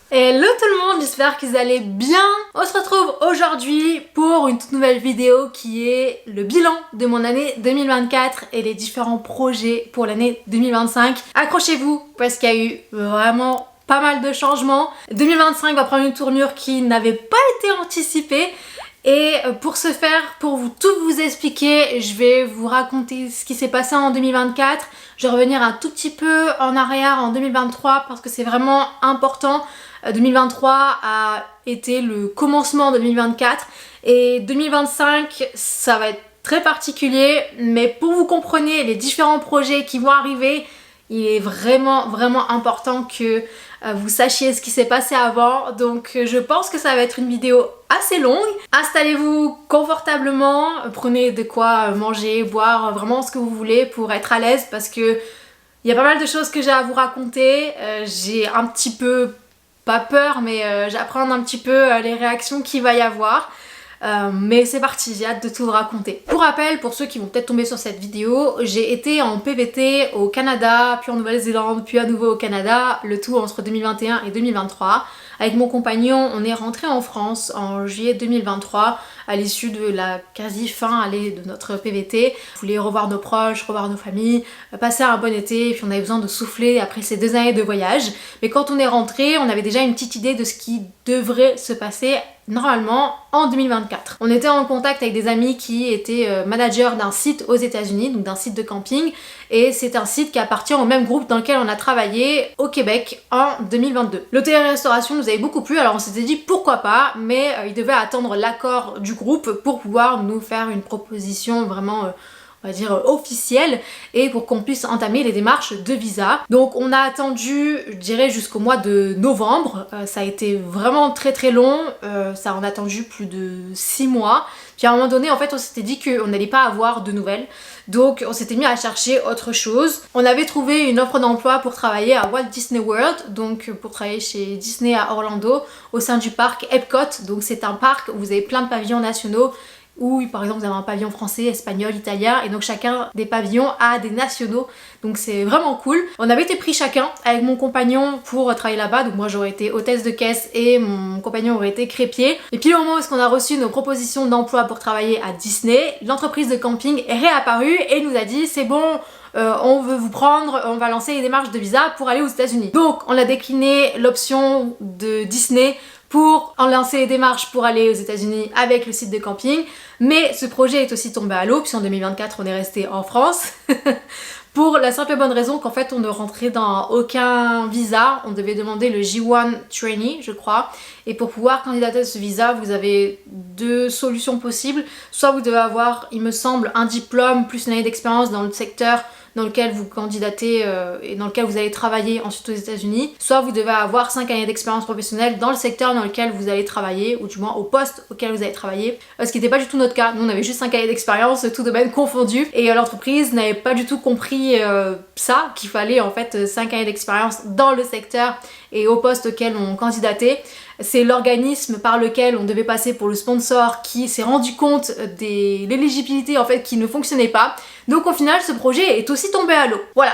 Hello tout le monde, j'espère que vous allez bien. On se retrouve aujourd'hui pour une toute nouvelle vidéo qui est le bilan de mon année 2024 et les différents projets pour l'année 2025. Accrochez-vous parce qu'il y a eu vraiment pas mal de changements. 2025 va prendre une tournure qui n'avait pas été anticipée. Et pour ce faire, pour tout vous expliquer, je vais vous raconter ce qui s'est passé en 2024. Je vais revenir un tout petit peu en arrière en 2023 parce que c'est vraiment important. 2023 a été le commencement de 2024 et 2025 ça va être très particulier, mais pour que vous compreniez les différents projets qui vont arriver, il est vraiment important que vous sachiez ce qui s'est passé avant. Donc je pense que ça va être une vidéo assez longue. Installez-vous confortablement, prenez de quoi manger, boire, vraiment ce que vous voulez pour être à l'aise parce que il y a pas mal de choses que j'ai à vous raconter. J'ai un petit peu, pas peur, mais j'apprends un petit peu les réactions qu'il va y avoir. Mais c'est parti, j'ai hâte de tout vous raconter. Pour rappel, pour ceux qui vont peut-être tomber sur cette vidéo, j'ai été en PVT au Canada, puis en Nouvelle-Zélande, puis à nouveau au Canada, le tout entre 2021 et 2023. Avec mon compagnon, on est rentré en France en juillet 2023 à l'issue de la quasi fin de notre PVT. On voulait revoir nos proches, revoir nos familles, passer un bon été, et puis on avait besoin de souffler après ces 2 années de voyage. Mais quand on est rentré, on avait déjà une petite idée de ce qui devrait se passer normalement en 2024. On était en contact avec des amis qui étaient managers d'un site aux États-Unis, donc d'un site de camping, et c'est un site qui appartient au même groupe dans lequel on a travaillé au Québec en 2022. L'hôtellerie-restauration nous avait beaucoup plu, alors on s'était dit pourquoi pas, mais il devait attendre l'accord du groupe pour pouvoir nous faire une proposition vraiment on va dire officielle et pour qu'on puisse entamer les démarches de visa. Donc on a attendu, je dirais, jusqu'au mois de novembre. Ça a été vraiment très long. Ça en a attendu plus de 6 mois. Puis à un moment donné, en fait, on s'était dit qu'on n'allait pas avoir de nouvelles. Donc on s'était mis à chercher autre chose. On avait trouvé une offre d'emploi pour travailler à Walt Disney World, donc pour travailler chez Disney à Orlando, au sein du parc Epcot. Donc c'est un parc où vous avez plein de pavillons nationaux, où par exemple vous avez un pavillon français, espagnol, italien, et donc chacun des pavillons a des nationaux, donc c'est vraiment cool. On avait été pris chacun avec mon compagnon pour travailler là-bas, donc moi j'aurais été hôtesse de caisse et mon compagnon aurait été crépier. Et puis au moment où on a reçu nos propositions d'emploi pour travailler à Disney, l'entreprise de camping est réapparue et nous a dit c'est bon, on veut vous prendre, on va lancer les démarches de visa pour aller aux États-Unis. Donc on a décliné l'option de Disney pour en lancer les démarches pour aller aux États-Unis avec le site de camping, mais ce projet est aussi tombé à l'eau puisqu'en 2024 on est resté en France pour la simple et bonne raison qu'en fait on ne rentrait dans aucun visa. On devait demander le J1 Trainee je crois, et pour pouvoir candidater à ce visa vous avez 2 solutions possibles. Soit vous devez avoir, il me semble, un diplôme plus une année d'expérience dans le secteur dans lequel vous candidatez et dans lequel vous allez travailler ensuite aux États-Unis, soit vous devez avoir 5 années d'expérience professionnelle dans le secteur dans lequel vous allez travailler, ou du moins au poste auquel vous allez travailler, ce qui n'était pas du tout notre cas. Nous on avait juste 5 années d'expérience, tout domaine confondu, et l'entreprise n'avait pas du tout compris ça, qu'il fallait en fait 5 années d'expérience dans le secteur et au poste auquel on candidatait. C'est l'organisme par lequel on devait passer pour le sponsor qui s'est rendu compte de l'éligibilité en fait qui ne fonctionnait pas. Donc au final ce projet est aussi tombé à l'eau. Voilà.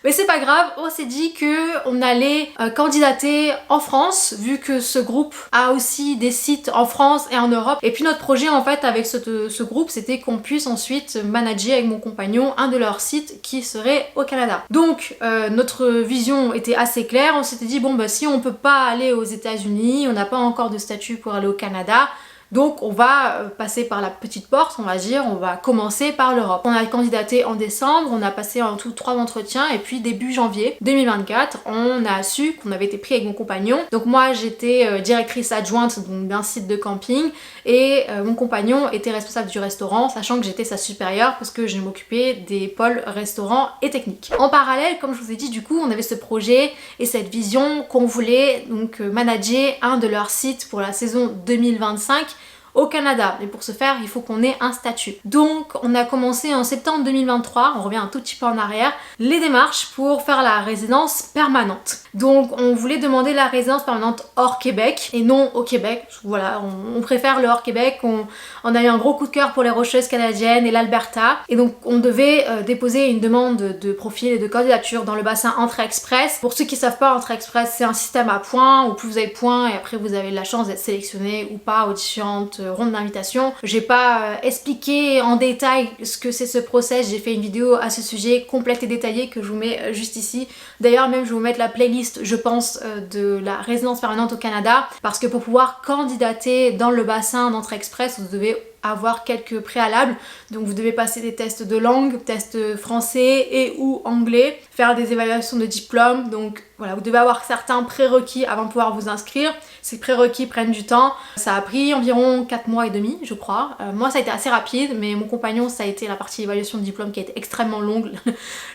Mais c'est pas grave, on s'est dit qu'on allait candidater en France, vu que ce groupe a aussi des sites en France et en Europe. Et puis notre projet en fait avec ce groupe, c'était qu'on puisse ensuite manager avec mon compagnon un de leurs sites qui serait au Canada. Donc notre vision était assez claire, on s'était dit bon bah si on peut pas aller aux États-Unis, on n'a pas encore de statut pour aller au Canada, donc on va passer par la petite porte, on va dire, on va commencer par l'Europe. On a candidaté en décembre, on a passé en tout 3 entretiens et puis début janvier 2024, on a su qu'on avait été pris avec mon compagnon. Donc moi j'étais directrice adjointe d'un site de camping et mon compagnon était responsable du restaurant, sachant que j'étais sa supérieure parce que je m'occupais des pôles restaurants et techniques. En parallèle, comme je vous ai dit, du coup on avait ce projet et cette vision qu'on voulait donc manager un de leurs sites pour la saison 2025 au Canada. Et pour ce faire, il faut qu'on ait un statut. Donc on a commencé en septembre 2023, on revient un tout petit peu en arrière, les démarches pour faire la résidence permanente. Donc on voulait demander la résidence permanente hors Québec et non au Québec. Voilà, on préfère le hors Québec, on a eu un gros coup de cœur pour les Rocheuses canadiennes et l'Alberta. Et donc on devait déposer une demande de profil et de candidature dans le bassin Entrée Express. Pour ceux qui savent pas, Entrée Express c'est un système à points où plus vous avez de points et après vous avez la chance d'être sélectionné ou pas aux différentes rondes d'invitation. J'ai pas expliqué en détail ce que c'est ce process, j'ai fait une vidéo à ce sujet complète et détaillée que je vous mets juste ici. D'ailleurs même je vais vous mettre la playlist je pense de la résidence permanente au Canada parce que pour pouvoir candidater dans le bassin d'Entrée Express vous devez avoir quelques préalables, donc vous devez passer des tests de langue, tests français et ou anglais, faire des évaluations de diplôme, donc voilà, vous devez avoir certains prérequis avant de pouvoir vous inscrire. Ces prérequis prennent du temps, ça a pris environ 4 mois et demi je crois. Moi ça a été assez rapide, mais mon compagnon ça a été la partie évaluation de diplôme qui a été extrêmement longue.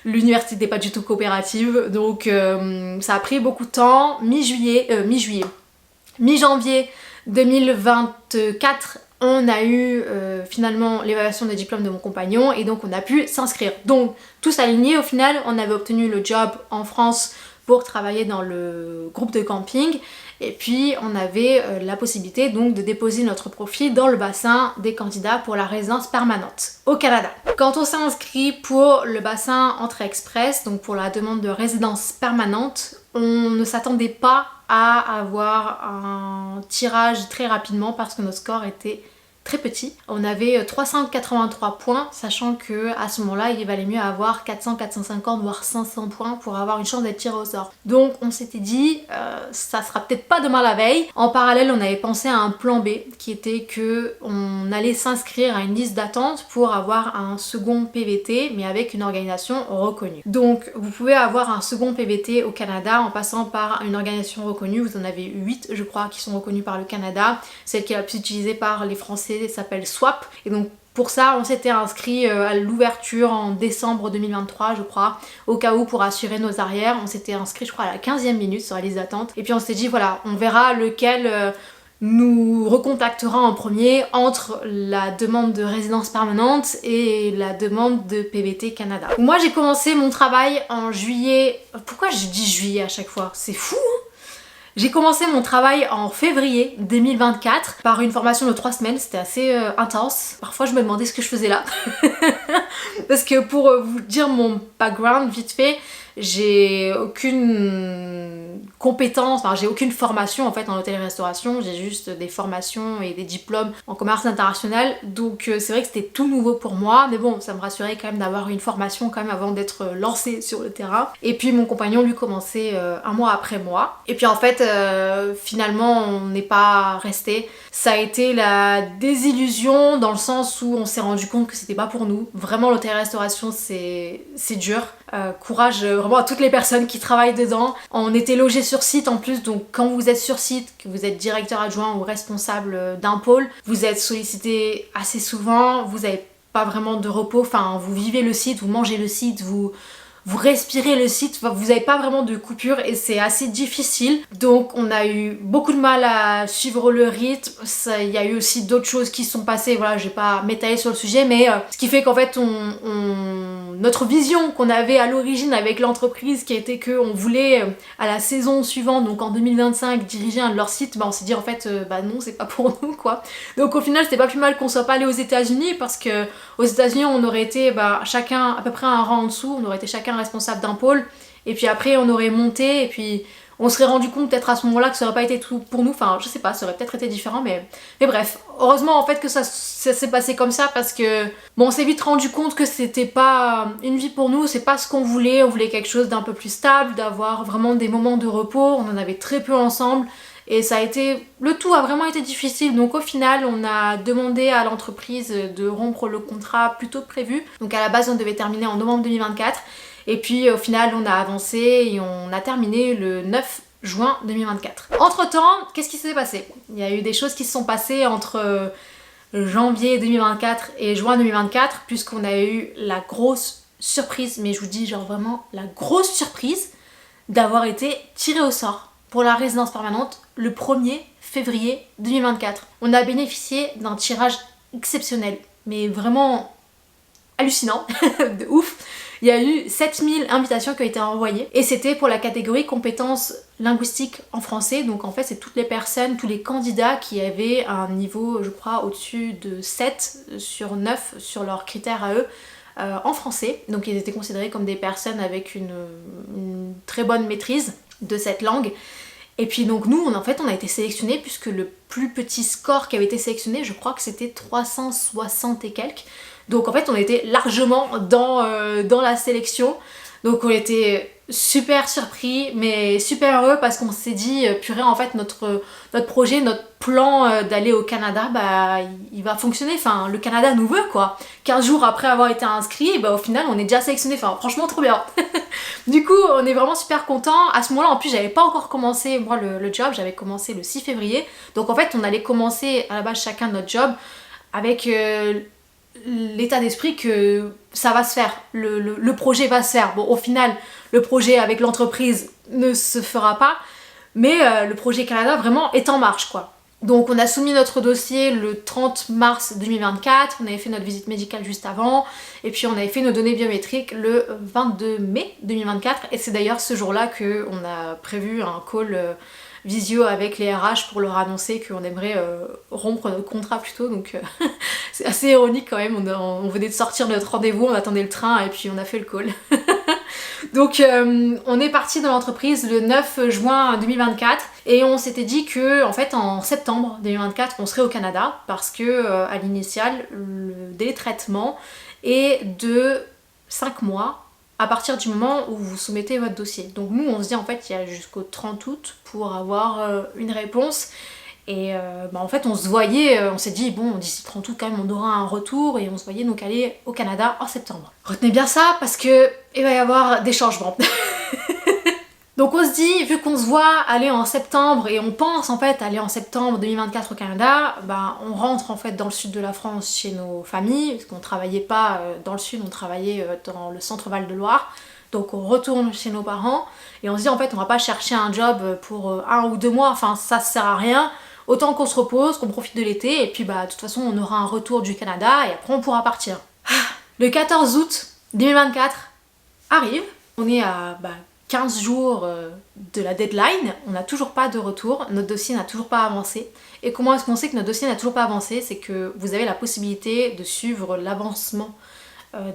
L'université n'était pas du tout coopérative, donc ça a pris beaucoup de temps. Mi-janvier 2024 on a eu finalement l'évaluation des diplômes de mon compagnon et donc on a pu s'inscrire. Donc tout s'aligné, au final on avait obtenu le job en France pour travailler dans le groupe de camping et puis on avait la possibilité donc de déposer notre profil dans le bassin des candidats pour la résidence permanente au Canada. Quand on s'est inscrit pour le bassin Entrée Express, donc pour la demande de résidence permanente, on ne s'attendait pas à avoir un tirage très rapidement parce que notre score était très petit. On avait 383 points, sachant que à ce moment-là, il valait mieux avoir 400, 450 voire 500 points pour avoir une chance d'être tiré au sort. Donc on s'était dit, ça sera peut-être pas demain la veille. En parallèle, on avait pensé à un plan B qui était que on allait s'inscrire à une liste d'attente pour avoir un second PVT, mais avec une organisation reconnue. Donc vous pouvez avoir un second PVT au Canada en passant par une organisation reconnue. Vous en avez 8 je crois qui sont reconnues par le Canada. Celle qui est la plus utilisée par les Français s'appelle Swap, et donc pour ça on s'était inscrit à l'ouverture en décembre 2023 je crois, au cas où pour assurer nos arrières. On s'était inscrit je crois à la 15e minute sur la liste d'attente et puis on s'était dit voilà, on verra lequel nous recontactera en premier entre la demande de résidence permanente et la demande de PVT Canada. Moi j'ai commencé mon travail en juillet. Pourquoi je dis juillet à chaque fois? C'est fou hein. J'ai commencé mon travail en février 2024 par une formation de 3 semaines, c'était assez intense. Parfois je me demandais ce que je faisais là. Parce que pour vous dire mon background vite fait, j'ai aucune compétence, enfin j'ai aucune formation en fait en hôtellerie-restauration, j'ai juste des formations et des diplômes en commerce international, donc c'est vrai que c'était tout nouveau pour moi, mais bon ça me rassurait quand même d'avoir une formation quand même avant d'être lancée sur le terrain. Et puis mon compagnon lui commençait un mois après moi, et puis en fait finalement on n'est pas resté. Ça a été la désillusion dans le sens où on s'est rendu compte que c'était pas pour nous. Vraiment l'hôtellerie-restauration c'est dur. Courage vraiment à toutes les personnes qui travaillent dedans. On était logés sur site en plus, donc quand vous êtes sur site, que vous êtes directeur adjoint ou responsable d'un pôle, vous êtes sollicité assez souvent, vous n'avez pas vraiment de repos, enfin vous vivez le site, vous mangez le site, vous respirez le site, vous n'avez pas vraiment de coupure et c'est assez difficile. Donc on a eu beaucoup de mal à suivre le rythme. Il y a eu aussi d'autres choses qui se sont passées, voilà, je vais pas m'étaler sur le sujet, mais ce qui fait qu'en fait notre vision qu'on avait à l'origine avec l'entreprise, qui était qu'on voulait à la saison suivante, donc en 2025, diriger un de leurs sites, on s'est dit en fait bah non, c'est pas pour nous quoi. Donc au final c'était pas plus mal qu'on soit pas allé aux États-Unis, parce que aux États-Unis on aurait été chacun à peu près un rang en dessous, on aurait été chacun responsable d'un pôle, et puis après on aurait monté, et puis on serait rendu compte peut-être à ce moment-là que ça aurait pas été tout pour nous, enfin je sais pas, ça aurait peut-être été différent, mais bref, heureusement en fait que ça s'est passé comme ça, parce que bon, on s'est vite rendu compte que c'était pas une vie pour nous, c'est pas ce qu'on voulait. On voulait quelque chose d'un peu plus stable, d'avoir vraiment des moments de repos, on en avait très peu ensemble. Et ça a été, le tout a vraiment été difficile, donc au final on a demandé à l'entreprise de rompre le contrat plus tôt que prévu. Donc à la base on devait terminer en novembre 2024, et puis au final on a avancé et on a terminé le 9 juin 2024. Entre temps, qu'est-ce qui s'est passé? Il y a eu des choses qui se sont passées entre janvier 2024 et juin 2024, puisqu'on a eu la grosse surprise, mais je vous dis genre vraiment la grosse surprise d'avoir été tiré au sort pour la résidence permanente le 1er février 2024. On a bénéficié d'un tirage exceptionnel, mais vraiment hallucinant, de ouf. Il y a eu 7000 invitations qui ont été envoyées et c'était pour la catégorie compétences linguistiques en français. Donc en fait c'est toutes les personnes, tous les candidats qui avaient un niveau je crois au-dessus de 7 sur 9 sur leurs critères à eux en français. Donc ils étaient considérés comme des personnes avec une très bonne maîtrise de cette langue. Et puis donc nous en fait on a été sélectionnés puisque le plus petit score qui avait été sélectionné je crois que c'était 360 et quelques. Donc en fait on était largement dans la sélection. Donc on était super surpris mais super heureux parce qu'on s'est dit purée en fait notre projet, notre plan d'aller au Canada bah il va fonctionner, enfin le Canada nous veut quoi. 15 jours après avoir été inscrit, bah au final on est déjà sélectionné, enfin franchement trop bien. Du coup on est vraiment super contents. À ce moment là en plus j'avais pas encore commencé moi le job, j'avais commencé le 6 février. Donc en fait on allait commencer à la base chacun notre job avec l'état d'esprit que ça va se faire, le projet va se faire. Bon au final le projet avec l'entreprise ne se fera pas, mais le projet Canada vraiment est en marche quoi. Donc on a soumis notre dossier le 30 mars 2024, on avait fait notre visite médicale juste avant, et puis on avait fait nos données biométriques le 22 mai 2024, et c'est d'ailleurs ce jour-là qu'on a prévu un call visio avec les RH pour leur annoncer qu'on aimerait rompre notre contrat plus tôt, donc c'est assez ironique quand même, on venait de sortir de notre rendez-vous, on attendait le train et puis on a fait le call. Donc on est parti dans l'entreprise le 9 juin 2024 et on s'était dit que en fait en septembre 2024 on serait au Canada parce que à l'initial le délai de traitement est de 5 mois à partir du moment où vous soumettez votre dossier. Donc nous on se dit en fait il y a jusqu'au 30 août pour avoir une réponse. Et en fait on se voyait, on s'est dit bon d'ici 30 août quand même on aura un retour et on se voyait donc aller au Canada en septembre. Retenez bien ça parce que il va y avoir des changements. Donc on se dit, vu qu'on se voit aller en septembre et on pense en fait aller en septembre 2024 au Canada, on rentre en fait dans le sud de la France chez nos familles, parce qu'on travaillait pas dans le sud, on travaillait dans le centre Val-de-Loire. Donc on retourne chez nos parents et on se dit en fait on va pas chercher un job pour 1 ou 2 mois, enfin ça sert à rien. Autant qu'on se repose, qu'on profite de l'été, et puis de toute façon on aura un retour du Canada et après on pourra partir. Le 14 août 2024 arrive, on est à 15 jours de la deadline, on n'a toujours pas de retour, notre dossier n'a toujours pas avancé. Et comment est-ce qu'on sait que notre dossier n'a toujours pas avancé? C'est que vous avez la possibilité de suivre l'avancement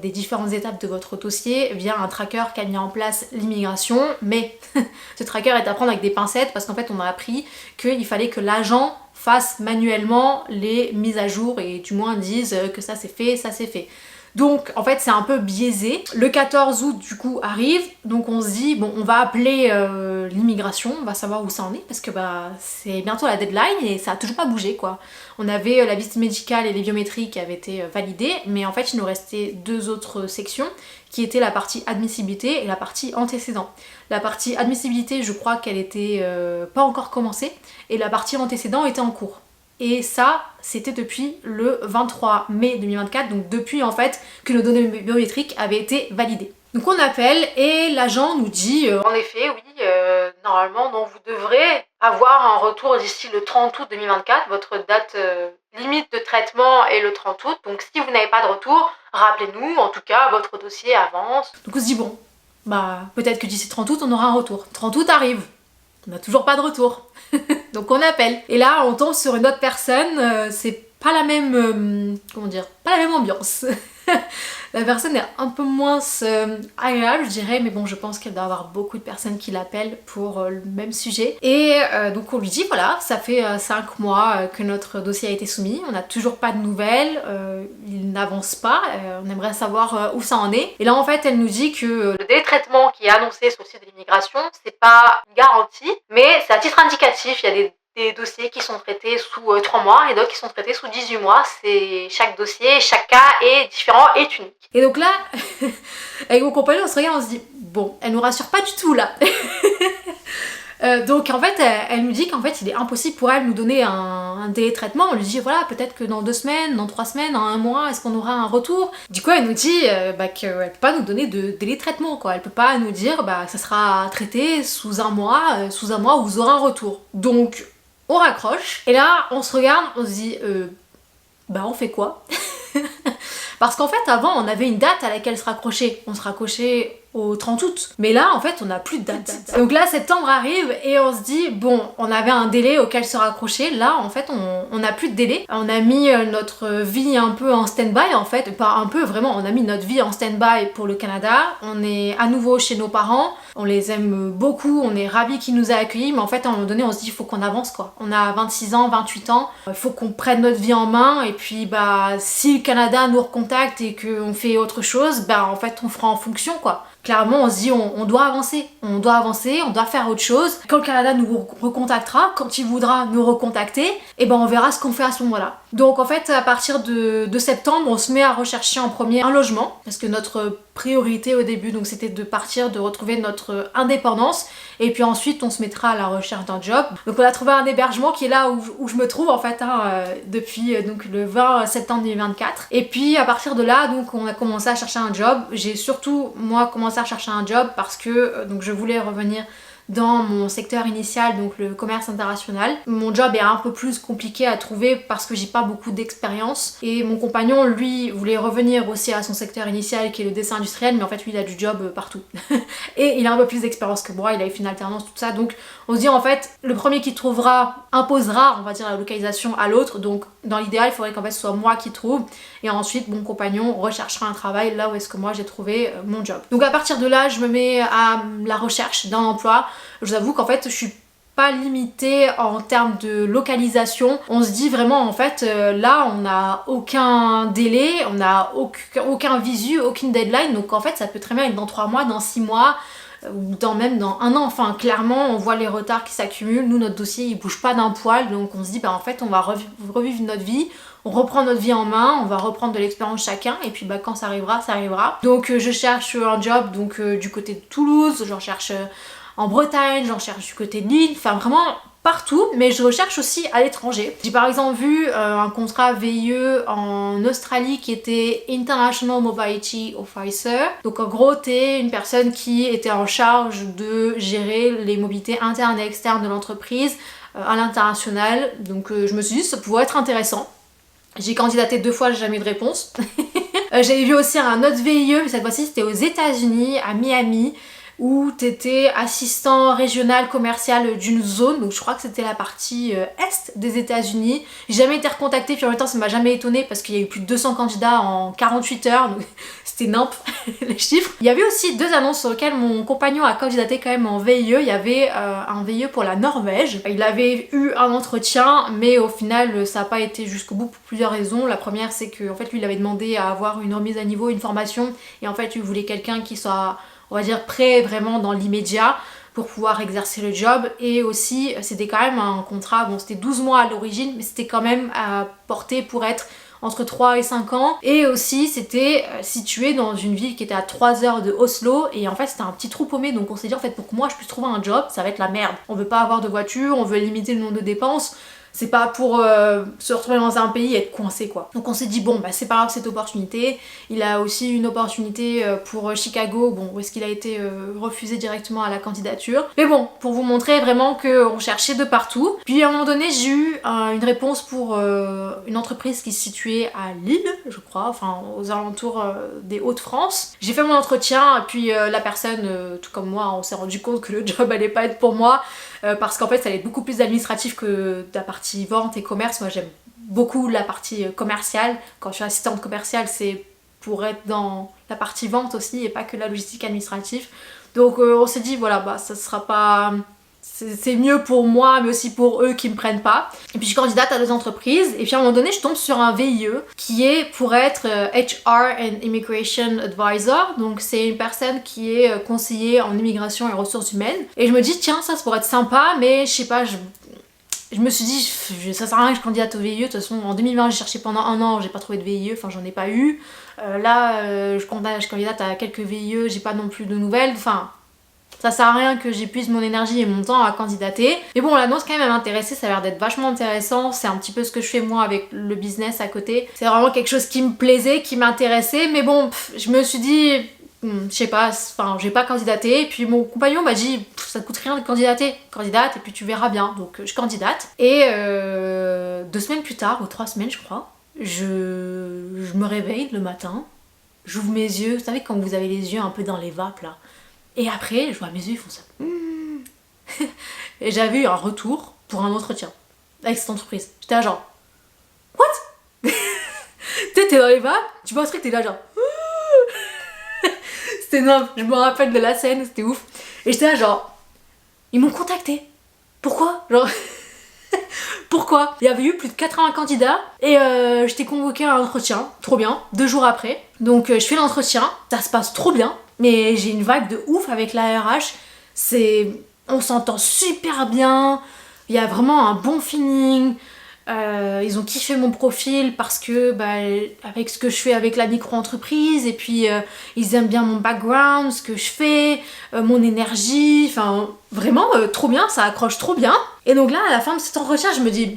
des différentes étapes de votre dossier via un tracker qu'a mis en place l'immigration, mais ce tracker est à prendre avec des pincettes parce qu'en fait on a appris qu'il fallait que l'agent fasse manuellement les mises à jour et du moins dise que ça c'est fait, ça c'est fait. Donc en fait c'est un peu biaisé. Le 14 août du coup arrive, donc on se dit bon on va appeler l'immigration, on va savoir où ça en est parce que c'est bientôt la deadline et ça a toujours pas bougé quoi. On avait la visite médicale et les biométriques qui avaient été validées, mais en fait il nous restait 2 autres sections qui étaient la partie admissibilité et la partie antécédent. La partie admissibilité je crois qu'elle était pas encore commencée et la partie antécédent était en cours. Et ça, c'était depuis le 23 mai 2024, donc depuis en fait que nos données biométriques avaient été validées. Donc on appelle et l'agent nous dit en effet, oui, normalement, non, vous devrez avoir un retour d'ici le 30 août 2024, votre date limite de traitement est le 30 août, donc si vous n'avez pas de retour, rappelez-nous, en tout cas, votre dossier avance. Donc on se dit bon, peut-être que d'ici 30 août, on aura un retour. 30 août arrive. On n'a toujours pas de retour. Donc on appelle. Et là on tombe sur une autre personne, c'est pas la même, pas la même ambiance. La personne est un peu moins agréable je dirais, mais bon je pense qu'elle doit avoir beaucoup de personnes qui l'appellent pour le même sujet. Et donc on lui dit voilà, ça fait 5 mois que notre dossier a été soumis, on n'a toujours pas de nouvelles, il n'avance pas, on aimerait savoir où ça en est. Et là en fait elle nous dit que le délai de traitement qui est annoncé sur le site de l'immigration, c'est pas une garantie, mais c'est à titre indicatif, il y a des dossiers qui sont traités sous 3 mois et d'autres qui sont traités sous 18 mois. C'est chaque dossier, chaque cas est différent et unique. Et donc là, avec mon compagnon, on se regarde, on se dit bon, elle nous rassure pas du tout là. Donc en fait, elle nous dit qu'en fait, il est impossible pour elle de nous donner un délai de traitement. On lui dit voilà, peut-être que dans 2 semaines, dans 3 semaines, dans 1 mois, est-ce qu'on aura un retour? Du coup, elle nous dit qu'elle peut pas nous donner de délai de traitement quoi. Elle peut pas nous dire ça sera traité sous un mois vous aurez un retour. Donc On raccroche et là on se regarde, on se dit bah on fait quoi? Parce qu'en fait avant on avait une date à laquelle se raccrocher. On se raccrochait au 30 août. Mais là en fait on n'a plus de date. Donc là septembre arrive et on se dit bon on avait un délai auquel se raccrocher. Là en fait on n'a plus de délai. On a mis notre vie un peu en stand-by en fait. Pas un peu vraiment, on a mis notre vie en stand-by pour le Canada. On est à nouveau chez nos parents. On les aime beaucoup, on est ravis qu'ils nous aient accueillis. Mais en fait à un moment donné on se dit il faut qu'on avance quoi. On a 26 ans, 28 ans. Il faut qu'on prenne notre vie en main. Et puis bah si le Canada nous recontacte et qu'on fait autre chose, bah en fait on fera en fonction quoi. Clairement on se dit on doit avancer, on doit faire autre chose. Quand le Canada nous recontactera, quand il voudra nous recontacter, et ben on verra ce qu'on fait à ce moment-là. Donc en fait à partir de septembre on se met à rechercher en premier un logement parce que notre priorité au début donc c'était de partir, de retrouver notre indépendance et puis ensuite on se mettra à la recherche d'un job. Donc on a trouvé un hébergement qui est là où je me trouve en fait depuis donc le 20 septembre 2024 et puis à partir de là donc on a commencé à chercher un job. J'ai surtout moi commencé à chercher un job parce que donc je voulais revenir dans mon secteur initial, donc le commerce international. Mon job est un peu plus compliqué à trouver parce que j'ai pas beaucoup d'expérience et mon compagnon lui voulait revenir aussi à son secteur initial qui est le dessin industriel mais en fait lui il a du job partout et il a un peu plus d'expérience que moi, il avait fait une alternance tout ça donc on se dit en fait le premier qui trouvera imposera on va dire la localisation à l'autre donc dans l'idéal il faudrait qu'en fait ce soit moi qui trouve et ensuite mon compagnon recherchera un travail là où est-ce que moi j'ai trouvé mon job. Donc à partir de là je me mets à la recherche d'un emploi. Je vous avoue qu'en fait je suis pas limitée en termes de localisation. On se dit vraiment en fait là on n'a aucun délai, on n'a aucun visu, aucune deadline donc en fait ça peut très bien être dans 3 mois, dans 6 mois ou même dans 1 an. Enfin clairement on voit les retards qui s'accumulent, nous notre dossier il bouge pas d'un poil donc on se dit bah en fait on va revivre notre vie. On reprend notre vie en main, on va reprendre de l'expérience chacun et puis bah quand ça arrivera, ça arrivera. Donc je cherche un job donc du côté de Toulouse, j'en cherche en Bretagne, j'en cherche du côté de Lille, enfin vraiment partout, mais je recherche aussi à l'étranger. J'ai par exemple vu un contrat VIE en Australie qui était International Mobility Officer. Donc en gros t'es une personne qui était en charge de gérer les mobilités internes et externes de l'entreprise à l'international. Donc je me suis dit ça pouvait être intéressant. J'ai candidaté 2 fois, j'ai jamais eu de réponse. J'avais vu aussi un autre VIE, mais cette fois-ci c'était aux États-Unis, à Miami, où t'étais assistant régional commercial d'une zone, donc je crois que c'était la partie est des États-Unis. J'ai jamais été recontactée, puis en même temps ça m'a jamais étonnée parce qu'il y a eu plus de 200 candidats en 48 heures, donc c'était nimp les chiffres. Il y avait aussi 2 annonces sur lesquelles mon compagnon a candidaté quand même en VIE. Il y avait un VIE pour la Norvège. Il avait eu un entretien, mais au final ça n'a pas été jusqu'au bout pour plusieurs raisons. La première c'est que en fait lui il avait demandé à avoir une remise à niveau, une formation, et en fait il voulait quelqu'un qui soit on va dire prêt vraiment dans l'immédiat pour pouvoir exercer le job. Et aussi c'était quand même un contrat, bon c'était 12 mois à l'origine mais c'était quand même porté pour être entre 3 et 5 ans et aussi c'était situé dans une ville qui était à 3 heures de Oslo et en fait c'était un petit trou paumé donc on s'est dit en fait pour que moi je puisse trouver un job ça va être la merde. On veut pas avoir de voiture, on veut limiter le nombre de dépenses. C'est pas pour se retrouver dans un pays et être coincé quoi. Donc on s'est dit bon bah c'est pas grave cette opportunité. Il a aussi une opportunité pour Chicago, bon où est-ce qu'il a été refusé directement à la candidature. Mais bon, pour vous montrer vraiment qu'on cherchait de partout. Puis à un moment donné j'ai eu une réponse pour une entreprise qui se situait à Lille, je crois, enfin aux alentours des Hauts-de-France. J'ai fait mon entretien et puis la personne, tout comme moi, on s'est rendu compte que le job allait pas être pour moi. Parce qu'en fait ça allait être beaucoup plus administratif que de la partie vente et commerce. Moi j'aime beaucoup la partie commerciale. Quand je suis assistante commerciale c'est pour être dans la partie vente aussi et pas que la logistique administrative. Donc on s'est dit voilà bah ça sera pas... c'est mieux pour moi mais aussi pour eux qui me prennent pas. Et puis je candidate à 2 entreprises et puis à un moment donné je tombe sur un VIE qui est pour être HR and Immigration Advisor. Donc c'est une personne qui est conseiller en immigration et ressources humaines. Et je me dis tiens ça pourrait être sympa mais je sais pas, je me suis dit ça sert à rien que je candidate au VIE. De toute façon en 2020 j'ai cherché pendant 1 an, j'ai pas trouvé de VIE, enfin j'en ai pas eu. Je candidate à quelques VIE, j'ai pas non plus de nouvelles, enfin ça sert à rien que j'épuise mon énergie et mon temps à candidater. Mais bon l'annonce quand même elle m'intéressait, ça a l'air d'être vachement intéressant, c'est un petit peu ce que je fais moi avec le business à côté. C'est vraiment quelque chose qui me plaisait, qui m'intéressait, mais bon je me suis dit je sais pas, enfin j'ai pas candidaté. Et puis mon compagnon m'a dit ça te coûte rien de candidater. Candidate et puis tu verras bien. Donc je candidate. Et 2 semaines plus tard, ou 3 semaines je crois, je me réveille le matin, j'ouvre mes yeux, vous savez quand vous avez les yeux un peu dans les vapes là. Et après, je vois mes yeux, ils font ça. Et j'avais eu un retour pour un entretien avec cette entreprise. J'étais là genre, what? T'es dans les vapes, tu vois un truc, t'es là genre. C'était énorme, je me rappelle de la scène, c'était ouf. Et j'étais là genre, ils m'ont contacté. Pourquoi? Genre, pourquoi? Il y avait eu plus de 80 candidats et j'étais convoquée à un entretien, trop bien, 2 jours après. Donc je fais l'entretien, ça se passe trop bien, mais j'ai une vibe de ouf avec la RH. On s'entend super bien, il y a vraiment un bon feeling. Ils ont kiffé mon profil parce que avec ce que je fais avec la micro-entreprise et puis ils aiment bien mon background, ce que je fais, mon énergie, enfin vraiment trop bien, ça accroche trop bien. Et donc là à la fin de cet entretien je me dis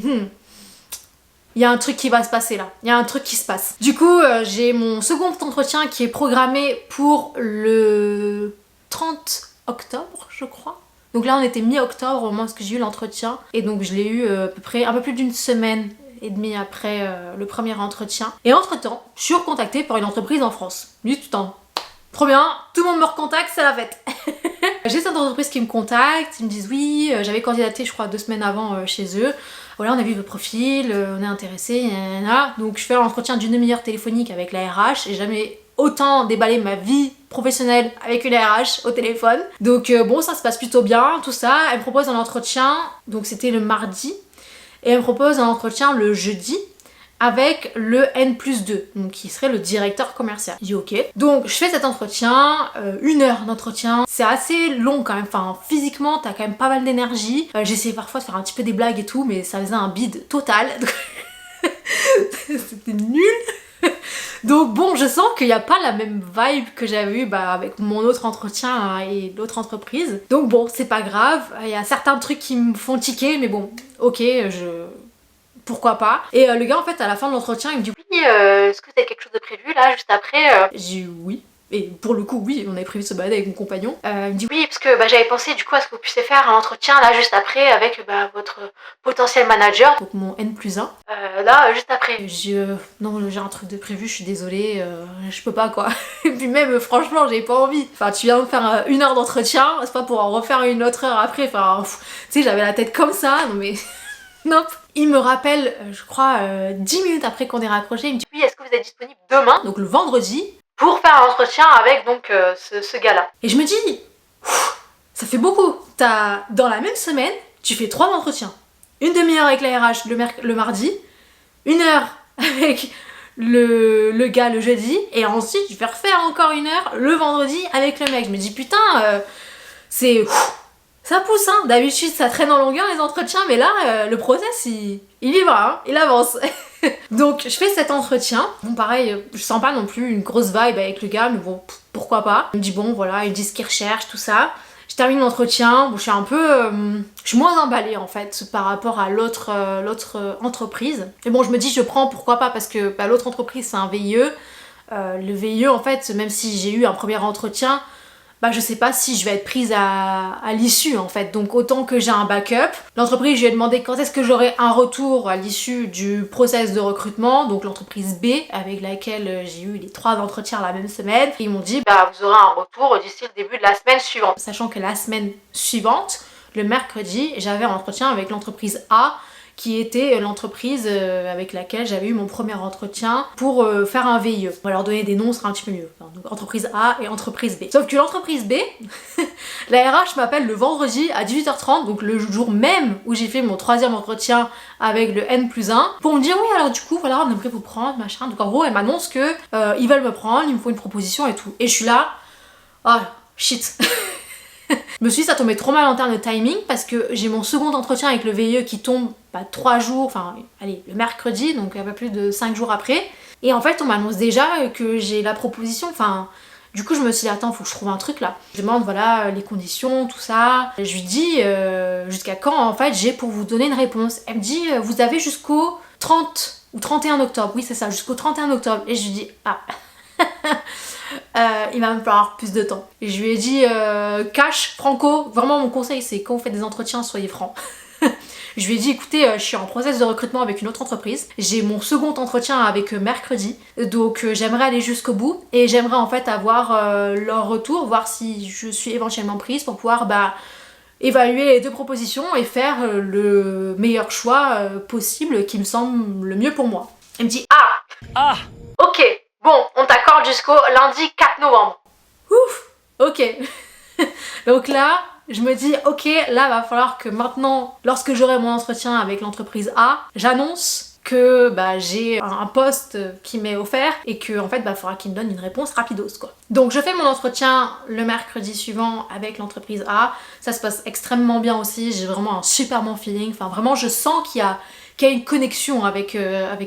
il y a un truc qui va se passer là, il y a un truc qui se passe. Du coup j'ai mon second entretien qui est programmé pour le 30 octobre je crois. Donc là on était mi-octobre au moment où j'ai eu l'entretien et donc je l'ai eu à peu près un peu plus d'une semaine et demie après le premier entretien. Et entre temps, je suis recontactée par une entreprise en France. Du tout temps. Trop bien, tout le monde me recontacte, c'est la fête. J'ai cette entreprise qui me contacte, ils me disent oui, j'avais candidaté je crois 2 semaines avant chez eux. Voilà, on a vu votre profil, on est intéressé, donc je fais l'entretien d'une demi-heure téléphonique avec la RH et jamais autant déballé ma vie professionnelle avec une RH au téléphone. Donc bon, ça se passe plutôt bien, tout ça. Elle me propose un entretien, donc c'était le mardi, et elle me propose un entretien le jeudi avec le N+2, donc qui serait le directeur commercial. Je dis ok. Donc je fais cet entretien, 1 heure d'entretien, c'est assez long quand même, enfin physiquement t'as quand même pas mal d'énergie. J'essayais parfois de faire un petit peu des blagues et tout, mais ça faisait un bide total. C'était nul. Donc bon, je sens qu'il n'y a pas la même vibe que j'avais eu avec mon autre entretien et l'autre entreprise. Donc bon, c'est pas grave, il y a certains trucs qui me font tiquer, mais bon, ok, pourquoi pas. Et le gars en fait à la fin de l'entretien il me dit oui, est-ce que vous avez quelque chose de prévu là juste après? J'ai dit oui. Et pour le coup oui, on avait prévu de se balader avec mon compagnon. Il me dit oui parce que j'avais pensé du coup à ce que vous puissiez faire un entretien là juste après avec votre potentiel manager, donc mon N+1. Là juste après. Non j'ai un truc de prévu, je suis désolée, je peux pas quoi. Et puis même franchement j'ai pas envie. Enfin tu viens de faire 1 heure d'entretien, c'est pas pour en refaire une autre heure après. Enfin tu sais j'avais la tête comme ça, non mais nope. Il me rappelle, je crois, 10 minutes après qu'on ait raccroché, il me dit oui, est-ce que vous êtes disponible demain, donc le vendredi, pour faire un entretien avec donc ce gars-là. Et je me dis, ça fait beaucoup. Dans la même semaine, tu fais 3 entretiens. 1 demi-heure avec la RH le mardi, 1 heure avec le gars le jeudi, et ensuite je vais refaire encore 1 heure le vendredi avec le mec. Je me dis putain, c'est... Ça pousse, hein. D'habitude ça traîne en longueur les entretiens, mais là le process il y va, hein. Il avance. Donc je fais cet entretien, bon pareil, je sens pas non plus une grosse vibe avec le gars, mais bon, pourquoi pas. Il me dit bon voilà, ils disent qu'ils recherchent, tout ça. Je termine l'entretien, bon, je suis un peu... je suis moins emballée en fait par rapport à l'autre entreprise. Et bon je me dis je prends, pourquoi pas, parce que l'autre entreprise c'est un VIE. Le VIE en fait, même si j'ai eu un premier entretien, je sais pas si je vais être prise à l'issue en fait, donc autant que j'ai un backup. L'entreprise, je lui ai demandé quand est-ce que j'aurai un retour à l'issue du process de recrutement, donc l'entreprise B avec laquelle j'ai eu les 3 entretiens la même semaine. Et ils m'ont dit vous aurez un retour d'ici le début de la semaine suivante. Sachant que la semaine suivante, le mercredi, j'avais un entretien avec l'entreprise A, qui était l'entreprise avec laquelle j'avais eu mon premier entretien pour faire un VIE. On va leur donner des noms, ce sera un petit peu mieux. Enfin, donc entreprise A et entreprise B. Sauf que l'entreprise B, la RH m'appelle le vendredi à 18h30, donc le jour même où j'ai fait mon 3e entretien avec le N+1, pour me dire oui alors du coup voilà on aimerait vous prendre, machin. Donc en gros elle m'annonce que ils veulent me prendre, ils me font une proposition et tout. Et je suis là, oh shit. Je me suis dit ça tombait trop mal en termes de timing parce que j'ai mon second entretien avec le VIE qui tombe 3 jours, enfin allez le mercredi, donc un peu plus de 5 jours après. Et en fait on m'annonce déjà que j'ai la proposition, enfin du coup je me suis dit attends faut que je trouve un truc là. Je demande voilà les conditions, tout ça. Je lui dis jusqu'à quand en fait j'ai pour vous donner une réponse. Elle me dit vous avez jusqu'au 30 ou 31 octobre, oui c'est ça, jusqu'au 31 octobre. Et je lui dis ah il va me falloir plus de temps. Et je lui ai dit cash, franco, vraiment mon conseil c'est quand vous faites des entretiens, soyez francs. Je lui ai dit écoutez, je suis en process de recrutement avec une autre entreprise, j'ai mon second entretien avec eux mercredi, donc j'aimerais aller jusqu'au bout et j'aimerais en fait avoir leur retour, voir si je suis éventuellement prise pour pouvoir évaluer les deux propositions et faire le meilleur choix possible qui me semble le mieux pour moi. Il me dit ah ok, bon, on t'accorde jusqu'au lundi 4 novembre. Ouf, ok. Donc là, je me dis ok, là va falloir que maintenant, lorsque j'aurai mon entretien avec l'entreprise A, j'annonce que j'ai un poste qui m'est offert et que en fait faudra qu'il me donne une réponse rapidos quoi. Donc je fais mon entretien le mercredi suivant avec l'entreprise A, ça se passe extrêmement bien aussi, j'ai vraiment un super bon feeling, enfin vraiment je sens qu'il y a une connexion avec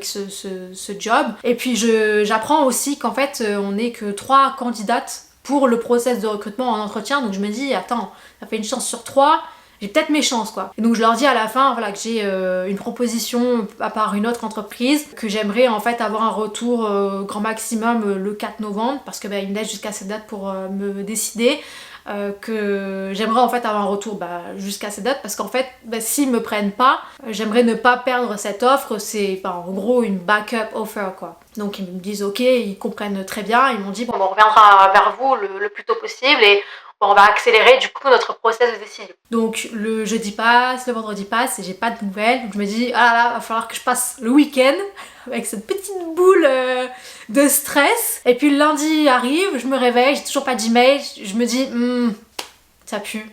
ce job. Et puis j'apprends aussi qu'en fait on n'est que 3 candidates pour le process de recrutement en entretien, donc je me dis attends, ça fait une chance sur 3, j'ai peut-être mes chances quoi. Et donc je leur dis à la fin voilà, que j'ai une proposition à part une autre entreprise, que j'aimerais en fait avoir un retour grand maximum le 4 novembre, parce que il me laisse jusqu'à cette date pour me décider. Que j'aimerais en fait avoir un retour jusqu'à cette date, parce qu'en fait s'ils me prennent pas, j'aimerais ne pas perdre cette offre, c'est en gros une backup offer quoi. Donc ils me disent ok, ils comprennent très bien, ils m'ont dit bon on reviendra vers vous le plus tôt possible et on va accélérer du coup notre process de décision. Donc le jeudi passe, le vendredi passe et j'ai pas de nouvelles, donc je me dis ah là va falloir que je passe le week-end avec cette petite boule de stress. Et puis le lundi arrive, je me réveille, j'ai toujours pas d'email, je me dis ça pue.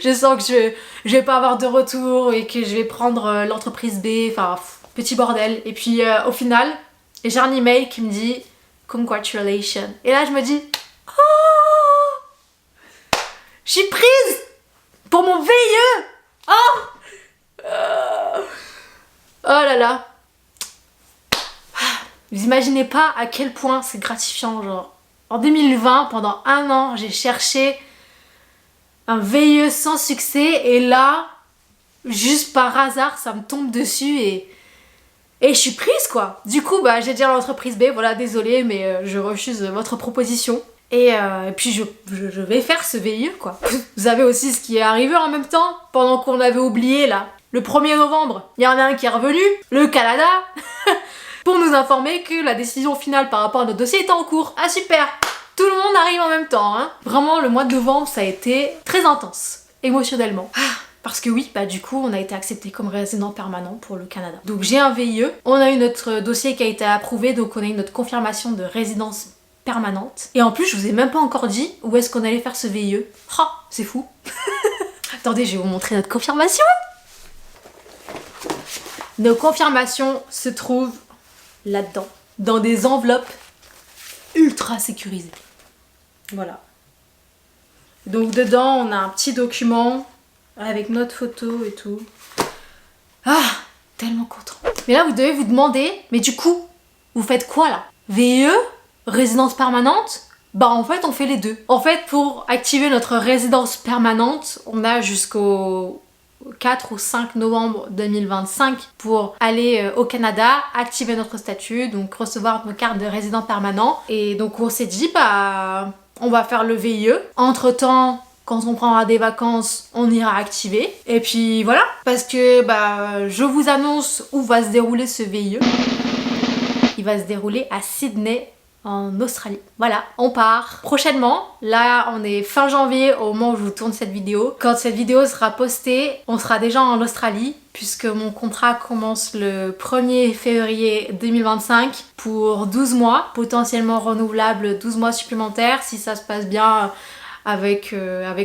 Je sens que je vais pas avoir de retour et que je vais prendre l'entreprise B, enfin petit bordel. Et puis au final, j'ai un email qui me dit congratulations. Et là je me dis oh, je suis prise pour mon VIE. Oh là là. Vous imaginez pas à quel point c'est gratifiant, genre. En 2020, pendant 1 an, j'ai cherché un VIE sans succès et là, juste par hasard, ça me tombe dessus et je suis prise quoi. Du coup, j'ai dit à l'entreprise B, voilà, désolée, mais je refuse votre proposition. Et puis je vais faire ce VIE quoi. Vous avez aussi ce qui est arrivé en même temps, pendant qu'on avait oublié là. Le 1er novembre, il y en a un qui est revenu, le Canada, pour nous informer que la décision finale par rapport à notre dossier était en cours. Ah super! Tout le monde arrive en même temps, hein. Vraiment, le mois de novembre, ça a été très intense, émotionnellement. Parce que oui, du coup, on a été accepté comme résident permanent pour le Canada. Donc j'ai un VIE, on a eu notre dossier qui a été approuvé, donc on a eu notre confirmation de résidence permanente. Et en plus, je vous ai même pas encore dit où est-ce qu'on allait faire ce VIE. Oh, c'est fou. Attendez, je vais vous montrer notre confirmation. Nos confirmations se trouvent là-dedans, dans des enveloppes ultra sécurisées. Voilà. Donc dedans, on a un petit document avec notre photo et tout. Ah, tellement content. Mais là, vous devez vous demander, mais du coup, vous faites quoi là? VIE? Résidence permanente? En fait, on fait les deux. En fait, pour activer notre résidence permanente, on a jusqu'au 4 ou 5 novembre 2025 pour aller au Canada, activer notre statut, donc recevoir nos cartes de résident permanent. Et donc on s'est dit on va faire le VIE. Entre temps, quand on prendra des vacances, on ira activer. Et puis voilà, parce que je vous annonce où va se dérouler ce VIE. Il va se dérouler à Sydney, en Australie. Voilà, on part prochainement. Là, on est fin janvier au moment où je vous tourne cette vidéo. Quand cette vidéo sera postée, on sera déjà en Australie puisque mon contrat commence le 1er février 2025 pour 12 mois, potentiellement renouvelable 12 mois supplémentaires si ça se passe bien avec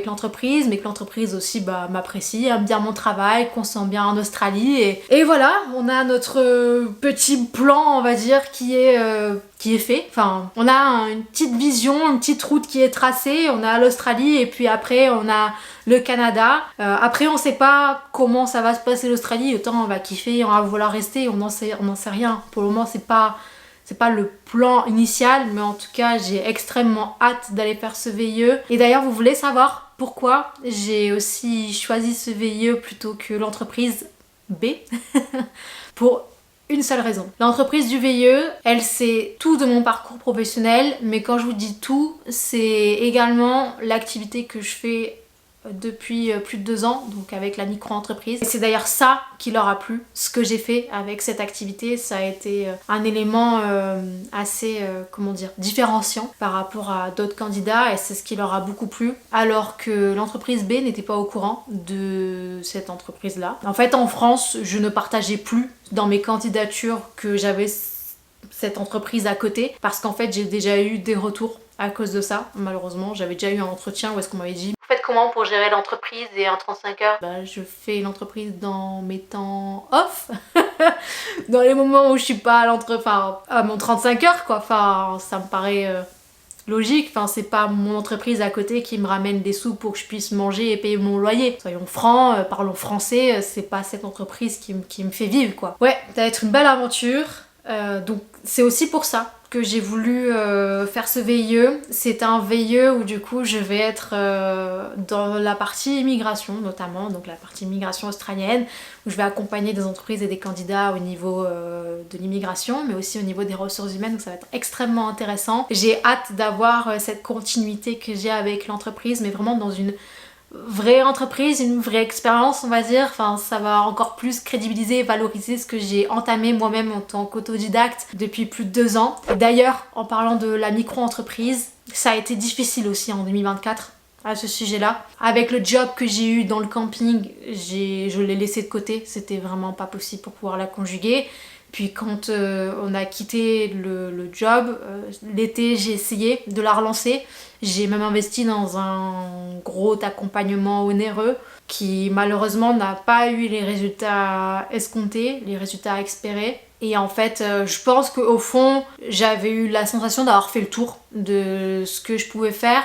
l'entreprise, mais que l'entreprise aussi m'apprécie, aime bien mon travail, qu'on se sent bien en Australie. Et voilà, on a notre petit plan, on va dire, qui est fait. Enfin, on a une petite vision, une petite route qui est tracée. On a l'Australie et puis après on a le Canada. Après on sait pas comment ça va se passer l'Australie, autant on va kiffer, on va vouloir rester, on n'en sait rien. Pour le moment c'est pas le plan initial, mais en tout cas j'ai extrêmement hâte d'aller faire ce VIE. Et d'ailleurs vous voulez savoir pourquoi j'ai aussi choisi ce VIE plutôt que l'entreprise B pour une seule raison. L'entreprise du VIE, elle sait tout de mon parcours professionnel, mais quand je vous dis tout, c'est également l'activité que je fais depuis plus de 2 ans, donc avec la micro-entreprise. Et c'est d'ailleurs ça qui leur a plu, ce que j'ai fait avec cette activité. Ça a été un élément assez, comment dire, différenciant par rapport à d'autres candidats, et c'est ce qui leur a beaucoup plu, alors que l'entreprise B n'était pas au courant de cette entreprise-là. En fait, en France, je ne partageais plus dans mes candidatures que j'avais cette entreprise à côté, parce qu'en fait, j'ai déjà eu des retours à cause de ça. Malheureusement, j'avais déjà eu un entretien où est-ce qu'on m'avait dit: vous faites comment pour gérer l'entreprise et en 35 heures? Bah, je fais l'entreprise dans mes temps off, dans les moments où je suis pas à mon 35 heures quoi. Enfin, ça me paraît logique. Enfin, c'est pas mon entreprise à côté qui me ramène des sous pour que je puisse manger et payer mon loyer. Soyons francs, parlons français, c'est pas cette entreprise qui me fait vivre quoi. Ouais, ça va être une belle aventure. Donc c'est aussi pour ça que j'ai voulu faire ce VIE. C'est un VIE où du coup je vais être dans la partie immigration notamment, donc la partie immigration australienne, où je vais accompagner des entreprises et des candidats au niveau de l'immigration, mais aussi au niveau des ressources humaines, donc ça va être extrêmement intéressant. J'ai hâte d'avoir cette continuité que j'ai avec l'entreprise, mais vraiment dans une vraie entreprise, une vraie expérience on va dire. Enfin, ça va encore plus crédibiliser et valoriser ce que j'ai entamé moi-même en tant qu'autodidacte depuis plus de 2 ans. Et d'ailleurs, en parlant de la micro-entreprise, ça a été difficile aussi en 2024 à ce sujet-là. Avec le job que j'ai eu dans le camping, je l'ai laissé de côté, c'était vraiment pas possible pour pouvoir la conjuguer. Puis quand on a quitté le job, l'été j'ai essayé de la relancer. J'ai même investi dans un gros accompagnement onéreux qui malheureusement n'a pas eu les résultats escomptés, les résultats espérés. Et en fait, je pense qu'au fond, j'avais eu la sensation d'avoir fait le tour de ce que je pouvais faire.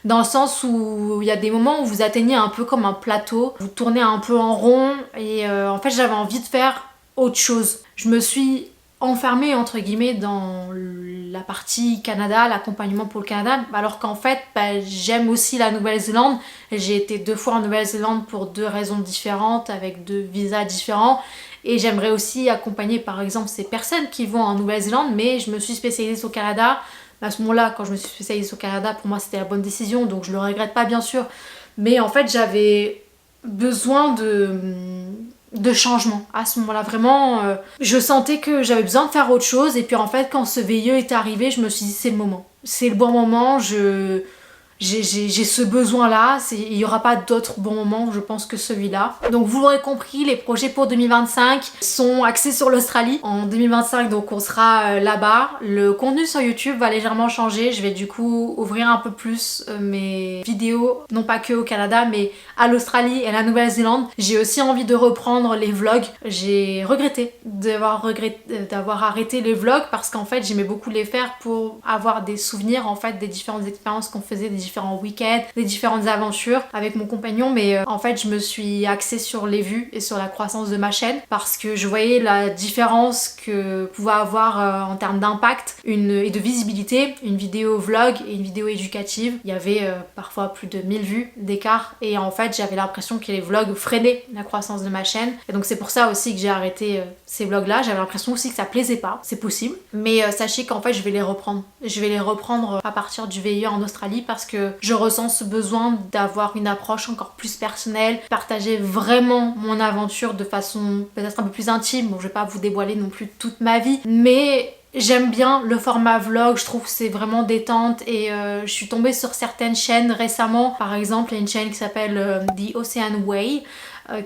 Dans le sens où il y a des moments où vous atteignez un peu comme un plateau, vous tournez un peu en rond et en fait j'avais envie de faire autre chose. Je me suis enfermée entre guillemets dans la partie Canada, l'accompagnement pour le Canada, alors qu'en fait j'aime aussi la Nouvelle-Zélande. J'ai été 2 fois en Nouvelle-Zélande pour 2 raisons différentes, avec 2 visas différents, et j'aimerais aussi accompagner par exemple ces personnes qui vont en Nouvelle-Zélande, mais je me suis spécialisée au Canada. À ce moment-là, quand je me suis spécialisée au Canada, pour moi c'était la bonne décision, donc je le regrette pas bien sûr, mais en fait j'avais besoin de changement à ce moment-là. Vraiment, je sentais que j'avais besoin de faire autre chose, et puis en fait quand ce VIE est arrivé, je me suis dit c'est le moment. C'est le bon moment, j'ai ce besoin-là, il n'y aura pas d'autre bon moment, je pense, que celui-là. Donc vous l'aurez compris, les projets pour 2025 sont axés sur l'Australie. En 2025, donc on sera là-bas. Le contenu sur YouTube va légèrement changer. Je vais du coup ouvrir un peu plus mes vidéos, non pas que au Canada, mais à l'Australie et à la Nouvelle-Zélande. J'ai aussi envie de reprendre les vlogs. J'ai regretté d'avoir arrêté les vlogs, parce qu'en fait j'aimais beaucoup les faire pour avoir des souvenirs en fait des différentes expériences qu'on faisait, des différents week-ends, des différentes aventures avec mon compagnon, mais en fait je me suis axée sur les vues et sur la croissance de ma chaîne, parce que je voyais la différence que pouvait avoir en termes d'impact et de visibilité une vidéo vlog et une vidéo éducative. Il y avait parfois plus de 1000 vues d'écart, et en fait j'avais l'impression que les vlogs freinaient la croissance de ma chaîne, et donc c'est pour ça aussi que j'ai arrêté ces vlogs là. J'avais l'impression aussi que ça plaisait pas, c'est possible, mais sachez qu'en fait je vais les reprendre à partir du VIE en Australie, parce que je ressens ce besoin d'avoir une approche encore plus personnelle, partager vraiment mon aventure de façon peut-être un peu plus intime. Bon, je vais pas vous dévoiler non plus toute ma vie, mais j'aime bien le format vlog, je trouve que c'est vraiment détente, et je suis tombée sur certaines chaînes récemment. Par exemple, il y a une chaîne qui s'appelle The Ocean Way,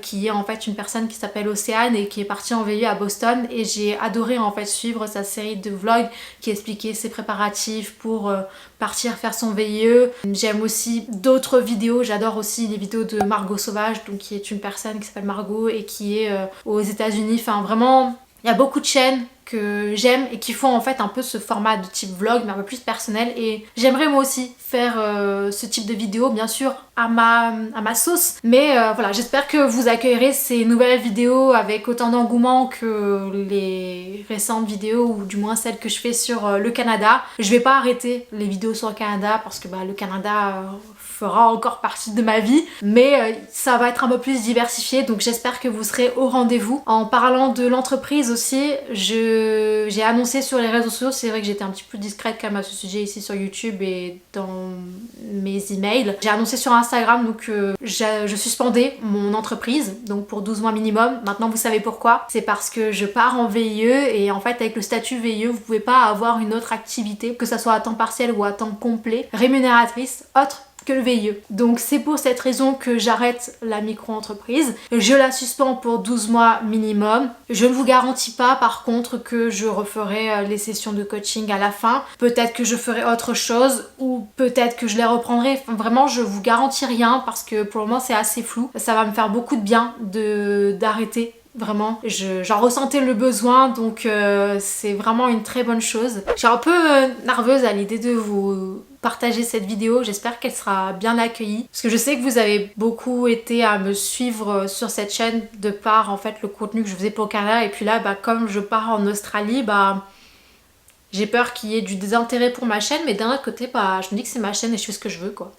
qui est en fait une personne qui s'appelle Océane et qui est partie en VIE à Boston, et j'ai adoré en fait suivre sa série de vlogs qui expliquait ses préparatifs pour partir faire son VIE. J'aime aussi d'autres vidéos, j'adore aussi les vidéos de Margot Sauvage, donc qui est une personne qui s'appelle Margot et qui est aux États-Unis. Enfin vraiment, il y a beaucoup de chaînes que j'aime et qui font en fait un peu ce format de type vlog, mais un peu plus personnel, et j'aimerais moi aussi faire ce type de vidéo, bien sûr à ma sauce, mais voilà, j'espère que vous accueillerez ces nouvelles vidéos avec autant d'engouement que les récentes vidéos, ou du moins celles que je fais sur le Canada. Je vais pas arrêter les vidéos sur le Canada, parce que le Canada fera encore partie de ma vie, mais ça va être un peu plus diversifié, donc j'espère que vous serez au rendez-vous. En parlant de l'entreprise aussi, j'ai annoncé sur les réseaux sociaux, c'est vrai que j'étais un petit peu discrète quand même à ce sujet ici sur YouTube et dans mes emails. J'ai annoncé sur Instagram donc je suspendais mon entreprise, donc pour 12 mois minimum. Maintenant vous savez pourquoi, c'est parce que je pars en VIE et en fait avec le statut VIE vous pouvez pas avoir une autre activité, que ça soit à temps partiel ou à temps complet, rémunératrice, autre que le VIE. Donc c'est pour cette raison que j'arrête la micro-entreprise. Je la suspends pour 12 mois minimum. Je ne vous garantis pas par contre que je referai les sessions de coaching à la fin. Peut-être que je ferai autre chose ou peut-être que je les reprendrai. Enfin, vraiment je vous garantis rien parce que pour le moment c'est assez flou. Ça va me faire beaucoup de bien d'arrêter. Vraiment, j'en ressentais le besoin, donc c'est vraiment une très bonne chose. Je suis un peu nerveuse à l'idée de vous partager cette vidéo, j'espère qu'elle sera bien accueillie. Parce que je sais que vous avez beaucoup été à me suivre sur cette chaîne de par en fait le contenu que je faisais pour le Canada. Et puis là, comme je pars en Australie, j'ai peur qu'il y ait du désintérêt pour ma chaîne. Mais d'un autre côté, je me dis que c'est ma chaîne et je fais ce que je veux quoi.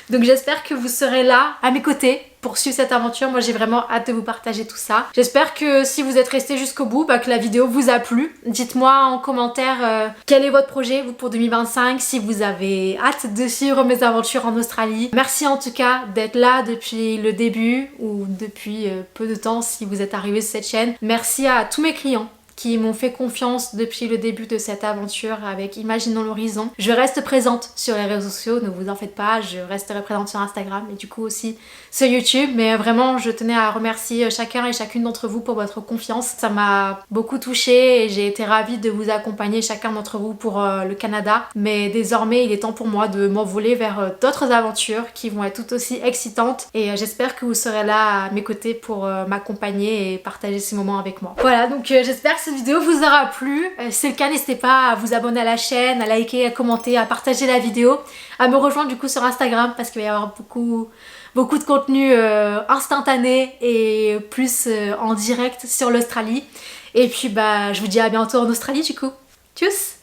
Donc j'espère que vous serez là à mes côtés pour suivre cette aventure. Moi j'ai vraiment hâte de vous partager tout ça. J'espère que si vous êtes restés jusqu'au bout, que la vidéo vous a plu. Dites-moi en commentaire quel est votre projet vous pour 2025, si vous avez hâte de suivre mes aventures en Australie. Merci en tout cas d'être là depuis le début ou depuis peu de temps si vous êtes arrivé sur cette chaîne. Merci à tous mes clients qui m'ont fait confiance depuis le début de cette aventure avec Imaginons l'horizon. Je reste présente sur les réseaux sociaux, ne vous en faites pas, je resterai présente sur Instagram et du coup aussi sur YouTube, mais vraiment je tenais à remercier chacun et chacune d'entre vous pour votre confiance. Ça m'a beaucoup touchée et j'ai été ravie de vous accompagner chacun d'entre vous pour le Canada, mais désormais il est temps pour moi de m'envoler vers d'autres aventures qui vont être tout aussi excitantes et j'espère que vous serez là à mes côtés pour m'accompagner et partager ces moments avec moi. Voilà, donc j'espère que cette vidéo vous aura plu. Si c'est le cas, n'hésitez pas à vous abonner à la chaîne, à liker, à commenter, à partager la vidéo, à me rejoindre du coup sur Instagram parce qu'il va y avoir beaucoup de contenu instantané et plus en direct sur l'Australie. Et puis je vous dis à bientôt en Australie du coup. Tchuss!